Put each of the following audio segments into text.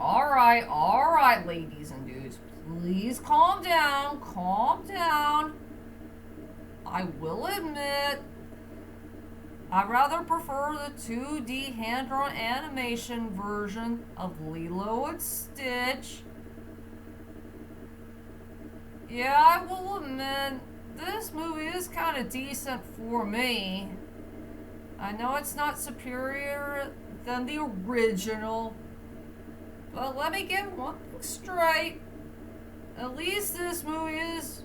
Alright, ladies and dudes. Please calm down, calm down. I will admit, I rather prefer the 2D hand-drawn animation version of Lilo and Stitch. Yeah, I will admit, this movie is kind of decent for me. I know it's not superior than the original, but let me get one thing straight. At least this movie is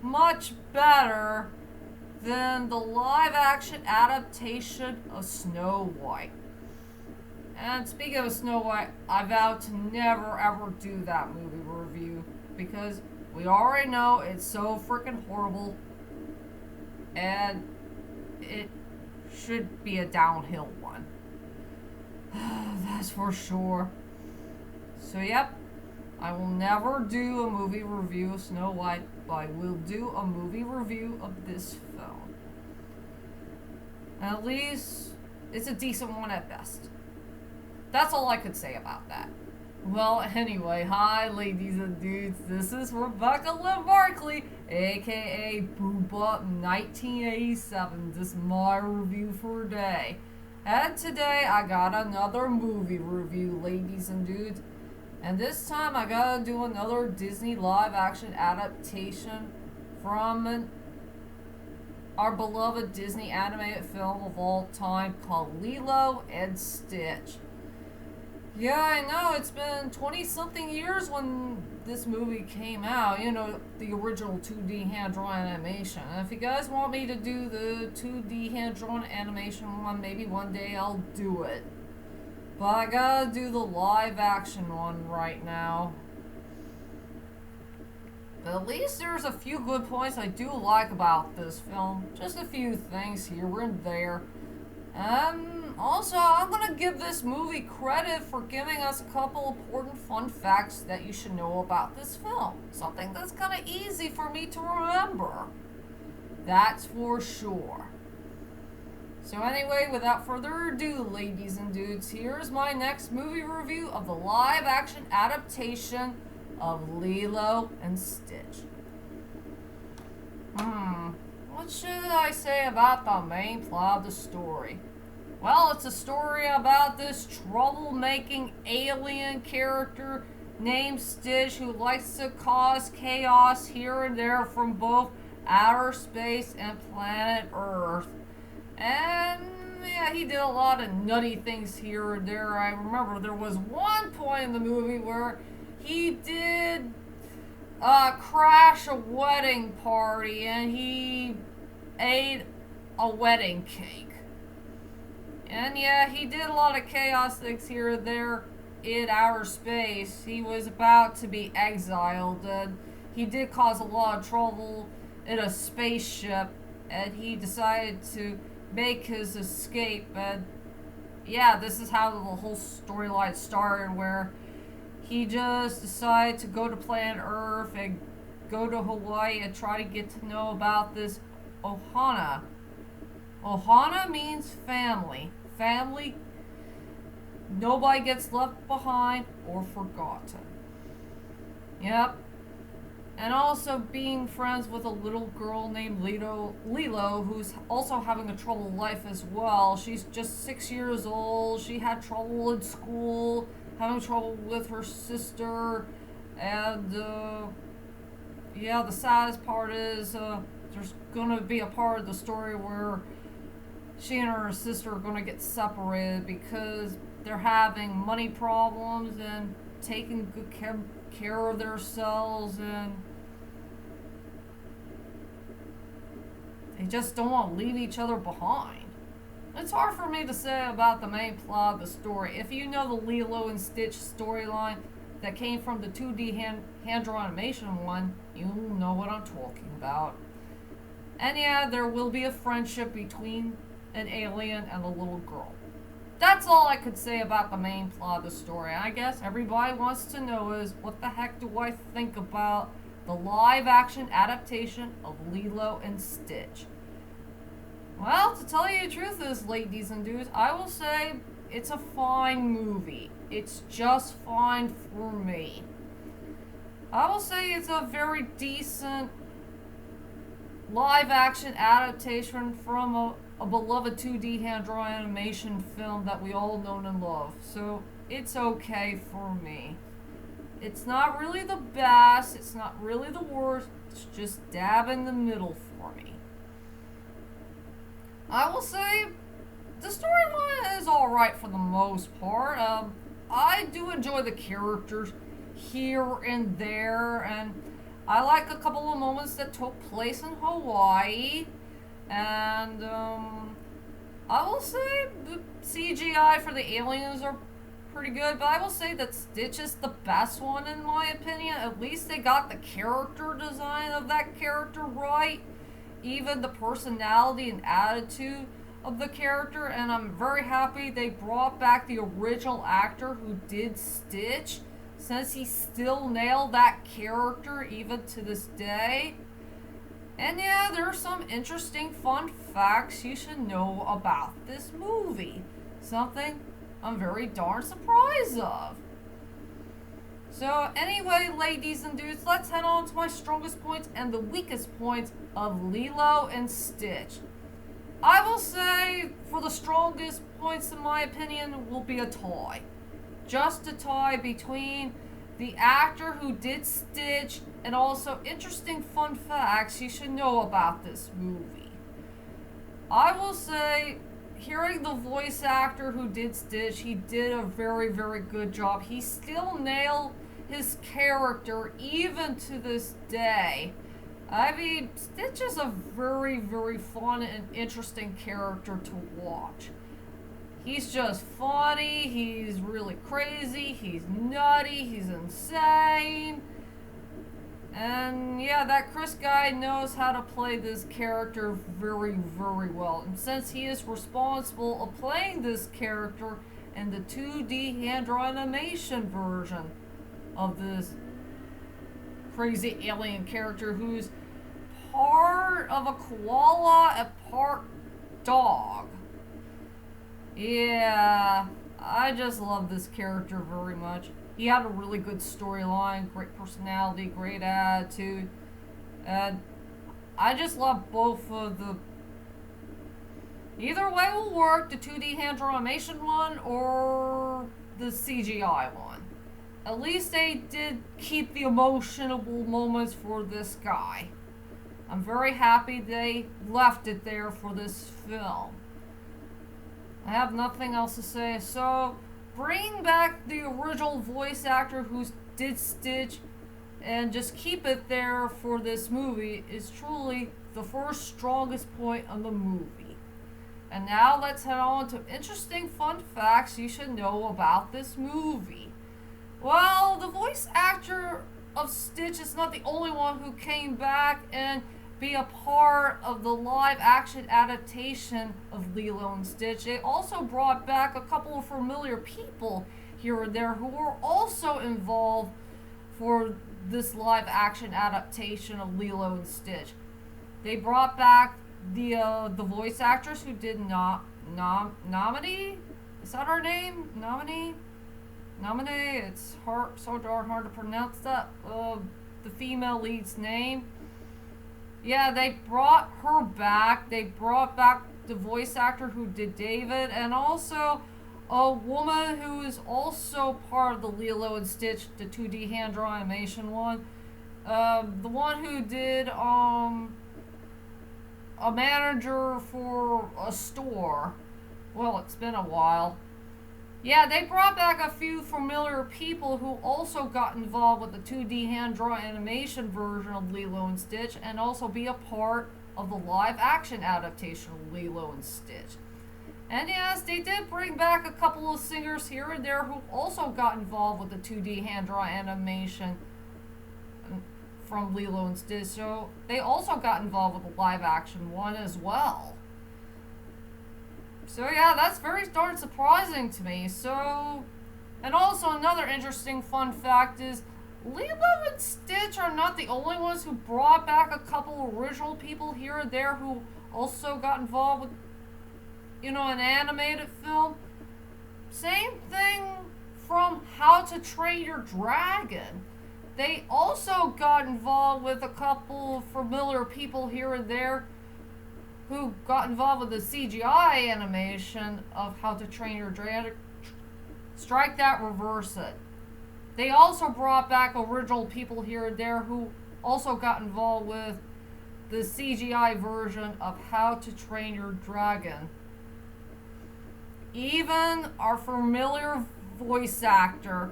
much better than the live-action adaptation of Snow White. And speaking of Snow White, I vow to never ever do that movie review because we already know it's so freaking horrible and it should be a downhill one. That's for sure. So yep, I will never do a movie review of Snow White, but I will do a movie review of this film. At least it's a decent one at best. That's all I could say about that. Well, anyway, hi ladies and dudes, this is Rebecca Lynn Barkley, aka Booba1987. This is my review for today. And today I got another movie review, ladies and dudes. And this time I gotta do another Disney live action adaptation from our beloved Disney animated film of all time called Lilo and Stitch. Yeah, I know, it's been 20-something years when this movie came out, you know, the original 2D hand-drawn animation. And if you guys want me to do the 2D hand-drawn animation one, maybe one day I'll do it. But I gotta do the live-action one right now. But at least there's a few good points I do like about this film. Just a few things here and there. Also, I'm gonna give this movie credit for giving us a couple important fun facts that you should know about this film. Something that's kinda easy for me to remember. That's for sure. So anyway, without further ado, ladies and dudes, here's my next movie review of the live-action adaptation of Lilo and Stitch. What should I say about the main plot of the story? Well, it's a story about this troublemaking alien character named Stitch who likes to cause chaos here and there from both outer space and planet Earth. And yeah, he did a lot of nutty things here and there. I remember there was one point in the movie where he did crash a wedding party and he ate a wedding cake. And yeah, he did a lot of chaos things here and there in outer space. He was about to be exiled and he did cause a lot of trouble in a spaceship and he decided to make his escape. And yeah, this is how the whole storyline started, where he just decided to go to planet Earth and go to Hawaii and try to get to know about this Ohana. Ohana means family. Family, nobody gets left behind or forgotten. Yep. And also being friends with a little girl named Lilo, who's also having a troubled life as well. She's just 6 years old. She had trouble in school, having trouble with her sister. And, yeah, the saddest part is there's going to be a part of the story where she and her sister are going to get separated because they're having money problems and taking good care of themselves, and they just don't want to leave each other behind. It's hard for me to say about the main plot of the story. If you know the Lilo and Stitch storyline that came from the 2D hand-drawn animation one, you'll know what I'm talking about. And yeah, there will be a friendship between an alien and a little girl. That's all I could say about the main plot of the story. I guess everybody wants to know is, what the heck do I think about the live-action adaptation of Lilo and Stitch? Well, to tell you the truth is, ladies and dudes, I will say it's a fine movie. It's just fine for me. I will say it's a very decent live action adaptation from a beloved 2D hand-drawn animation film that we all know and love. So it's okay for me. It's not really the best, it's not really the worst, it's just dab in the middle for me. I will say the storyline is alright for the most part. I do enjoy the characters here and there, and I like a couple of moments that took place in Hawaii. And I will say the CGI for the aliens are pretty good, but I will say that Stitch is the best one in my opinion. At least they got the character design of that character right, even the personality and attitude of the character, and I'm very happy they brought back the original actor who did Stitch, since he still nailed that character even to this day. And yeah, there are some interesting fun facts you should know about this movie. Something I'm very darn surprised of. So anyway, ladies and dudes, let's head on to my strongest points and the weakest points of Lilo and Stitch. I will say, for the strongest points in my opinion, will be a tie. Just a tie between the actor who did Stitch and also interesting fun facts you should know about this movie. I will say, hearing the voice actor who did Stitch, he did a very, very good job. He still nailed his character even to this day. I mean, Stitch is a very, very fun and interesting character to watch. He's just funny, he's really crazy, he's nutty, he's insane. And yeah, that Chris guy knows how to play this character very, very well. And since he is responsible of playing this character in the 2D hand-drawn animation version of this crazy alien character who's part of a koala and part dog. Yeah, I just love this character very much. He had a really good storyline, great personality, great attitude, and I just love both of the... Either way will work, the 2D hand-drawn animation one or the CGI one. At least they did keep the emotional moments for this guy. I'm very happy they left it there for this film. I have nothing else to say, so bring back the original voice actor who did Stitch and just keep it there for this movie is truly the first strongest point of the movie. And now let's head on to interesting fun facts you should know about this movie. Well, the voice actor of Stitch is not the only one who came back and be a part of the live action adaptation of Lilo and Stitch. They also brought back a couple of familiar people here and there who were also involved for this live action adaptation of Lilo and Stitch. They brought back the voice actress who did Nominee? Is that her name? Nominee? It's so darn hard to pronounce that. The female lead's name. Yeah, they brought her back. They brought back the voice actor who did David, and also a woman who is also part of the Lilo and Stitch, the 2D hand-drawn animation one. The one who did a manager for a store. Well, it's been a while. Yeah, they brought back a few familiar people who also got involved with the 2D hand-drawn animation version of Lilo and Stitch and also be a part of the live-action adaptation of Lilo and Stitch. And yes, they did bring back a couple of singers here and there who also got involved with the 2D hand-drawn animation from Lilo and Stitch, so they also got involved with the live-action one as well. So yeah, that's very darn surprising to me. So, and also another interesting fun fact is Lilo and Stitch are not the only ones who brought back a couple original people here and there who also got involved with, an animated film. Same thing from How to Train Your Dragon. They also got involved with a couple familiar people here and there who got involved with the CGI animation of How to Train Your Dragon. Strike that, reverse it. They also brought back original people here and there who also got involved with the CGI version of How to Train Your Dragon. Even our familiar voice actor,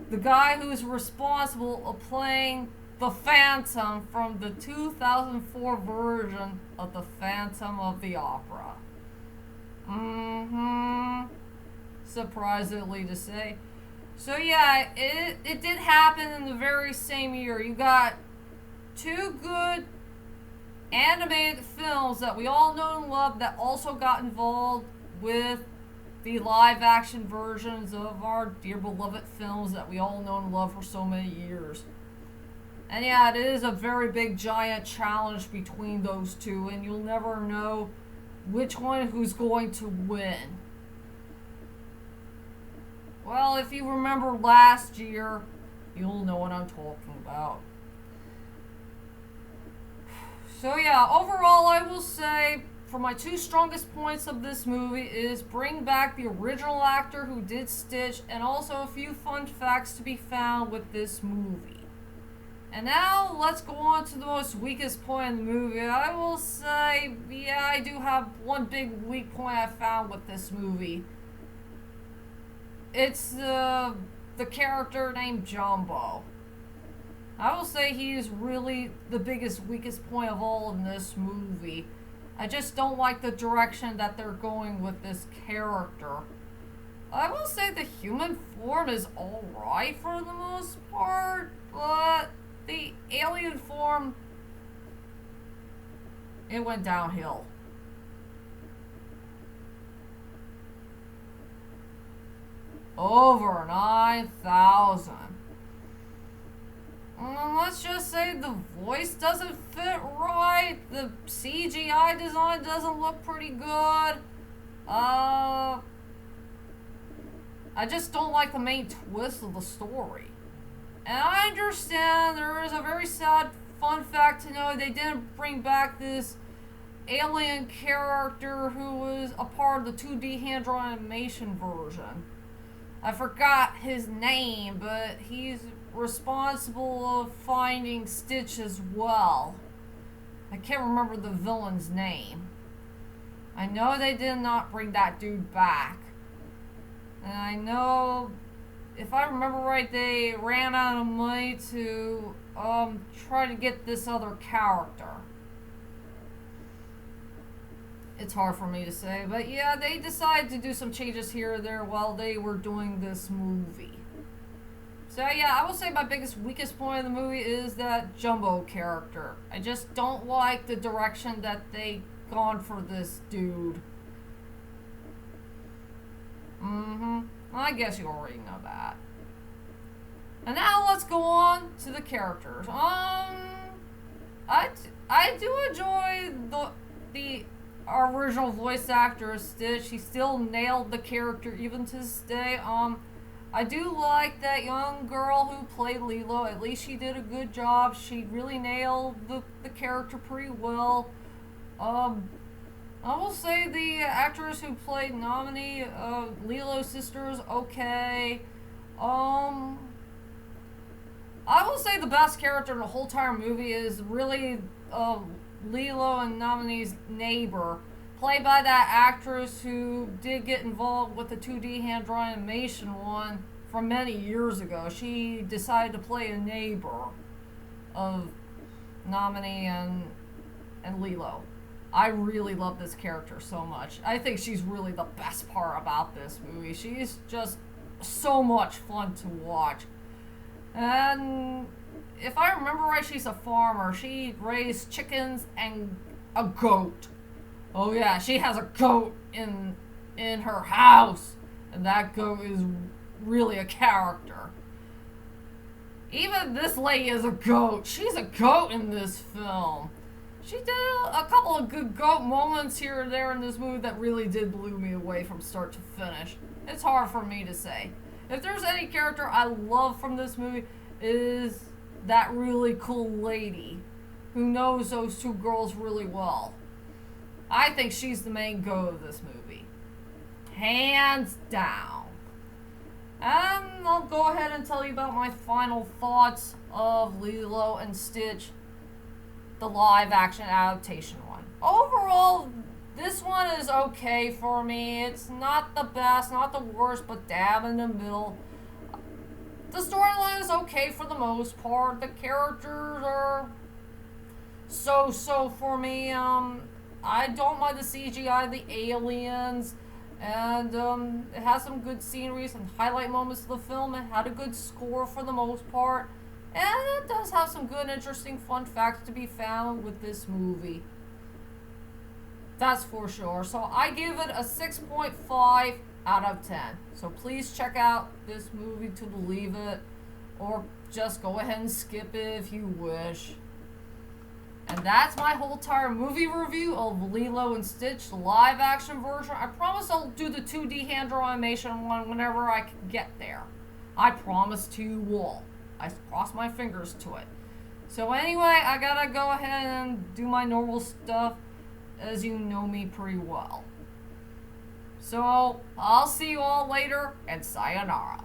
the guy who's responsible of playing the Phantom from the 2004 version of the Phantom of the Opera. Surprisingly to say. So yeah, it did happen in the very same year. You got two good animated films that we all know and love that also got involved with the live action versions of our dear beloved films that we all know and love for so many years. And yeah, it is a very big giant challenge between those two, and you'll never know which one who's going to win. Well, if you remember last year, you'll know what I'm talking about. So yeah, overall I will say, for my two strongest points of this movie is bring back the original actor who did Stitch, and also a few fun facts to be found with this movie. And now let's go on to the most weakest point in the movie. I will say, yeah, I do have one big weak point I found with this movie. It's the character named Jumbo. I will say he is really the biggest, weakest point of all in this movie. I just don't like the direction that they're going with this character. I will say the human form is alright for the most part, but the alien form, it went downhill. Over 9,000. Let's just say the voice doesn't fit right. The CGI design doesn't look pretty good. I just don't like the main twist of the story. And I understand there is a very sad fun fact to know they didn't bring back this alien character who was a part of the 2D hand-drawn animation version. I forgot his name, but he's responsible of finding Stitch as well. I can't remember the villain's name. I know they did not bring that dude back. And I know, if I remember right, they ran out of money to try to get this other character. It's hard for me to say, but yeah, they decided to do some changes here or there while they were doing this movie. So yeah, I will say my biggest, weakest point of the movie is that Jumbo character. I just don't like the direction that they gone for this dude. I guess you already know that. And now let's go on to the characters. I do enjoy the original voice actor Stitch. He still nailed the character even to this day. I do like that young girl who played Lilo. At least she did a good job. She really nailed the character pretty well. I will say the actress who played Nominee, Lilo's sister, is okay. I will say the best character in the whole entire movie is really Lilo and Nominee's neighbor, played by that actress who did get involved with the 2D hand-drawn animation one from many years ago. She decided to play a neighbor of Nominee and Lilo. I really love this character so much. I think she's really the best part about this movie. She's just so much fun to watch. And if I remember right, she's a farmer. She raised chickens and a goat. Oh yeah, she has a goat in her house. And that goat is really a character. Even this lady is a goat. She's a goat in this film. She did a couple of good goat moments here and there in this movie that really did blow me away from start to finish. It's hard for me to say. If there's any character I love from this movie, it is that really cool lady who knows those two girls really well. I think she's the main goat of this movie. Hands down. And I'll go ahead and tell you about my final thoughts of Lilo and Stitch, the live action adaptation one. Overall, this one is okay for me. It's not the best, not the worst, but dab in the middle. The storyline is okay for the most part. The characters are so for me. I don't mind the CGI, the aliens, and it has some good sceneries and highlight moments of the film. It had a good score for the most part. And it does have some good, interesting, fun facts to be found with this movie. That's for sure. So I give it a 6.5 out of 10. So please check out this movie to believe it. Or just go ahead and skip it if you wish. And that's my whole entire movie review of Lilo and Stitch, the live action version. I promise I'll do the 2D hand-drawn animation one whenever I can get there. I promise to you all. I cross my fingers to it. So anyway, I gotta go ahead and do my normal stuff, as you know me pretty well. So, I'll see you all later, and sayonara.